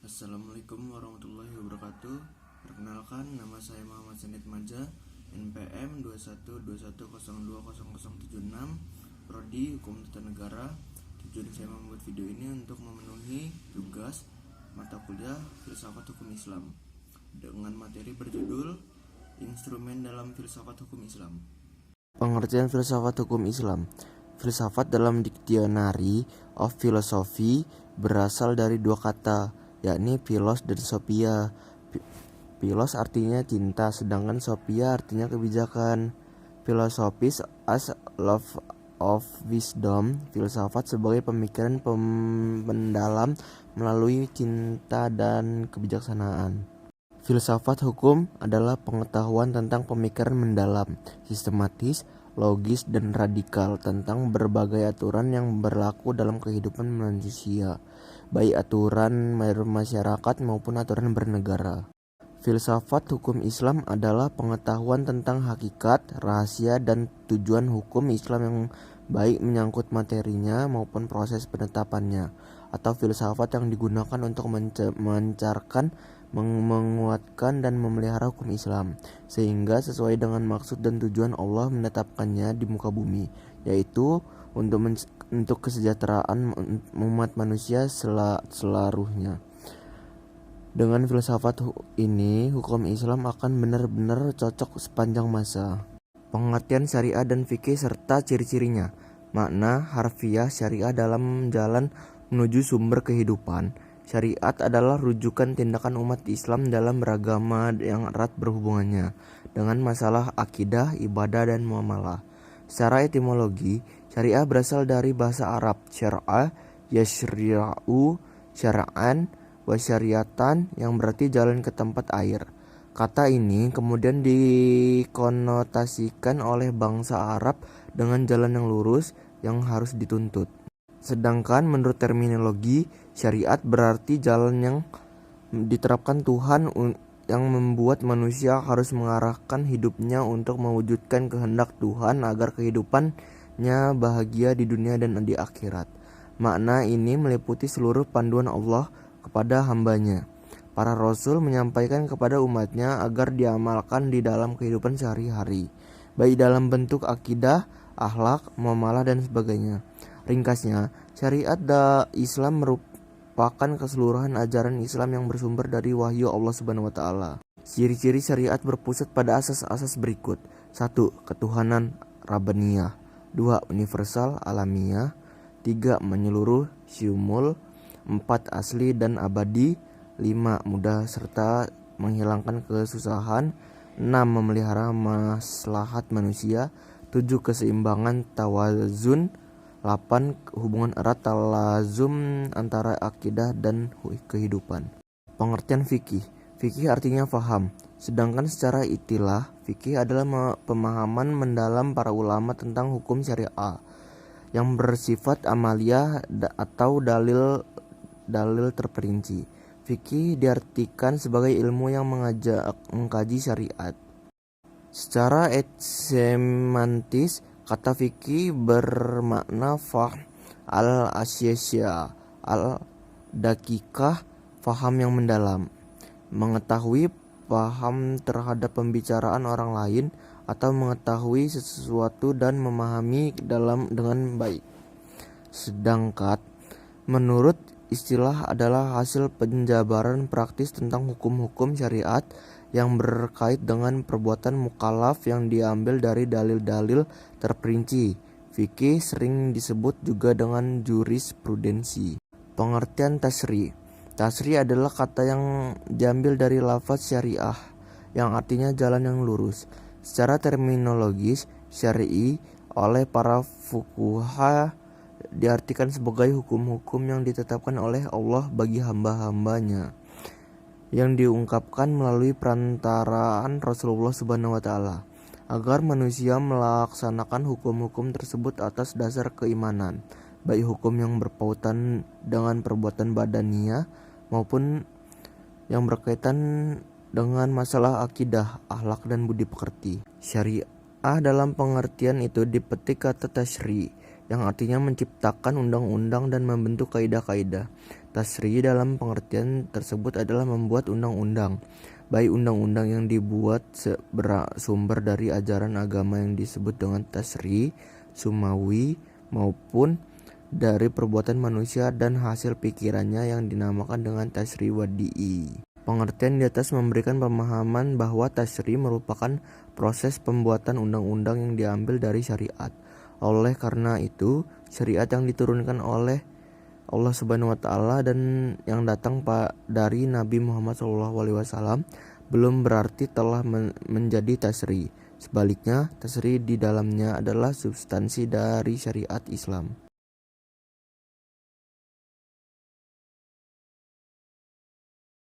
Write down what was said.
Assalamualaikum warahmatullahi wabarakatuh. Perkenalkan, nama saya Muhammad Sanid Maja, NPM 2121020076, Prodi Hukum Tata Negara. Tujuan saya membuat video ini untuk memenuhi tugas mata kuliah Filsafat Hukum Islam dengan materi berjudul Instrumen dalam Filsafat Hukum Islam. Pengertian filsafat hukum Islam. Filsafat dalam Dictionary of Philosophy berasal dari dua kata, yakni philos dan sophia. Philos artinya cinta, sedangkan sophia artinya kebijakan. Philosophis as love of wisdom. Filsafat sebagai pemikiran mendalam melalui cinta dan kebijaksanaan. Filsafat hukum adalah pengetahuan tentang pemikiran mendalam, sistematis, logis, dan radikal tentang berbagai aturan yang berlaku dalam kehidupan manusia, baik aturan masyarakat maupun aturan bernegara. Filsafat hukum Islam adalah pengetahuan tentang hakikat, rahasia, dan tujuan hukum Islam yang baik menyangkut materinya maupun proses penetapannya, atau filsafat yang digunakan untuk mencarkan, menguatkan, dan memelihara hukum Islam sehingga sesuai dengan maksud dan tujuan Allah menetapkannya di muka bumi, yaitu untuk kesejahteraan umat manusia seluruhnya. Dengan filsafat ini, hukum Islam akan benar-benar cocok sepanjang masa. Pengertian syariah dan fikih serta ciri-cirinya. Makna harfiah syariah dalam jalan menuju sumber kehidupan. Syariat adalah rujukan tindakan umat Islam dalam beragama yang erat berhubungannya dengan masalah akidah, ibadah, dan muamalah. Secara etimologi, syariah berasal dari bahasa Arab syar'a, yashri'u, syara'an, wa syariatan, yang berarti jalan ke tempat air. Kata ini kemudian dikonotasikan oleh bangsa Arab dengan jalan yang lurus yang harus dituntut. Sedangkan menurut terminologi, syariat berarti jalan yang diterapkan Tuhan yang membuat manusia harus mengarahkan hidupnya untuk mewujudkan kehendak Tuhan agar kehidupannya bahagia di dunia dan di akhirat. Makna ini meliputi seluruh panduan Allah kepada hambanya. Para rasul menyampaikan kepada umatnya agar diamalkan di dalam kehidupan sehari-hari, baik dalam bentuk akidah, akhlak, muamalah, dan sebagainya. Ringkasnya, syariat Islam merupakan keseluruhan ajaran Islam yang bersumber dari wahyu Allah Subhanahu wa taala. Ciri-ciri syariat berpusat pada asas-asas berikut. 1. Ketuhanan Rabbaniyah. 2. Universal alamiah. 3. Menyeluruh syumul. 4. Asli dan abadi. 5. Mudah serta menghilangkan kesusahan. 6. Memelihara maslahat manusia. 7. Keseimbangan tawazun. 8. Hubungan erat talazum antara akidah dan kehidupan. Pengertian fikih. Fikih artinya faham, sedangkan secara istilah fikih adalah pemahaman mendalam para ulama tentang hukum syariah yang bersifat amaliyah atau dalil terperinci. Fikih diartikan sebagai ilmu yang mengkaji syariat. Secara semantis, kata fikih bermakna al-asyasya, al-dakikah, faham yang mendalam, mengetahui, paham terhadap pembicaraan orang lain, atau mengetahui sesuatu dan memahami dengan baik. Sedangkan menurut istilah adalah hasil penjabaran praktis tentang hukum-hukum syariat yang berkait dengan perbuatan mukallaf yang diambil dari dalil-dalil terperinci. Fikih sering disebut juga dengan jurisprudensi. Pengertian tasri. Tasri adalah kata yang diambil dari lafaz syariah yang artinya jalan yang lurus. Secara terminologis, syar'i oleh para fuqaha diartikan sebagai hukum-hukum yang ditetapkan oleh Allah bagi hamba-hambanya, yang diungkapkan melalui perantaraan Rasulullah Subhanahu wa taala agar manusia melaksanakan hukum-hukum tersebut atas dasar keimanan, baik hukum yang berpautan dengan perbuatan badaniyah maupun yang berkaitan dengan masalah akidah, akhlak, dan budi pekerti. Syariah dalam pengertian itu dipetik kata tasyri' yang artinya menciptakan undang-undang dan membentuk kaidah-kaidah. Tasri dalam pengertian tersebut adalah membuat undang-undang, baik undang-undang yang dibuat bersumber dari ajaran agama yang disebut dengan tasri sumawi maupun dari perbuatan manusia dan hasil pikirannya yang dinamakan dengan tasri wadi'i. Pengertian di atas memberikan pemahaman bahwa tasri merupakan proses pembuatan undang-undang yang diambil dari syariat. Oleh karena itu, syariat yang diturunkan oleh Allah Subhanahu wa taala dan yang datang dari Nabi Muhammad SAW belum berarti telah menjadi tasri. Sebaliknya, tasri di dalamnya adalah substansi dari syariat Islam.